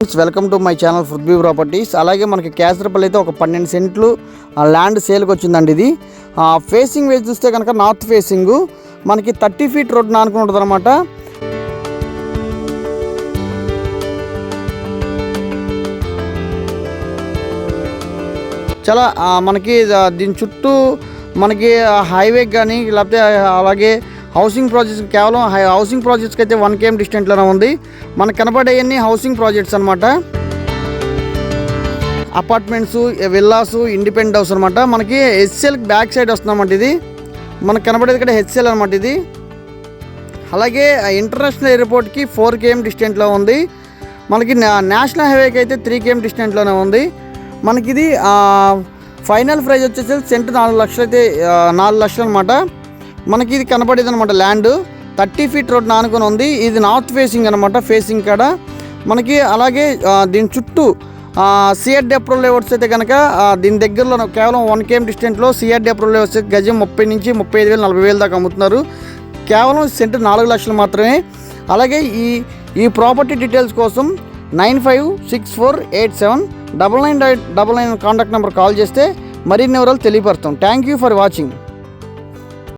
Welcome to my channel Prithvi properties. అలాగే మనకి కేసరపల్లి అయితే ఒక 12 సెంట్లు ల్యాండ్ సేల్కి వచ్చిందండి. ఇది ఫేసింగ్ వేసి చూస్తే కనుక నార్త్ ఫేసింగ్ మనకి 30 ఫీట్ రోడ్ ఆనుకుని ఉంటుంది అనమాట. చాలా మనకి దీని చుట్టూ మనకి హైవే కానీ లేకపోతే అలాగే హౌసింగ్ ప్రాజెక్ట్స్ కేవలం హౌసింగ్ ప్రాజెక్ట్స్కి అయితే 1 km డిస్టెంట్లోనే ఉంది. మనకు కనపడేవన్నీ హౌసింగ్ ప్రాజెక్ట్స్ అనమాట. అపార్ట్మెంట్స్, విల్లాస్, ఇండిపెండెంట్ హౌస్ అనమాట. మనకి హెచ్ఎల్ బ్యాక్ సైడ్ వస్తుందన్నమాట. ఇది మనకు కనపడేది ఇక్కడ హెచ్ఎల్ అనమాట. ఇది అలాగే ఇంటర్నేషనల్ ఎయిర్పోర్ట్కి 4 km డిస్టెంట్లో ఉంది. మనకి నేషనల్ హైవేకి అయితే 3 km డిస్టెంట్లోనే ఉంది. మనకి ఇది ఫైనల్ ప్రైస్ వచ్చేసి సెంట్ 4 లక్షలు అయితే 4 లక్షలు అనమాట. మనకి ఇది కనపడేది అనమాట. ల్యాండ్ 30 ఫీట్ రోడ్ ఆనుకొని ఉంది. ఇది నార్త్ ఫేసింగ్ అనమాట. ఫేసింగ్ కాడ మనకి అలాగే దీని చుట్టూ సిఆర్డి అప్రూవల్ లేఅవుట్స్ అయితే కనుక దీని దగ్గరలో కేవలం 1 km డిస్టెంట్లో సిఆర్డి అప్రూవల్ లేఅవుట్స్ గజం 30 నుంచి 35,000 40,000 దాకా అమ్ముతున్నారు. కేవలం సెంట్ 4 లక్షలు మాత్రమే. అలాగే ఈ ప్రాపర్టీ డీటెయిల్స్ కోసం 9564879999 కాంటాక్ట్ నెంబర్ కాల్ చేస్తే మరిన్ని వివరాలు తెలియపరుస్తాం. Thank you for watching.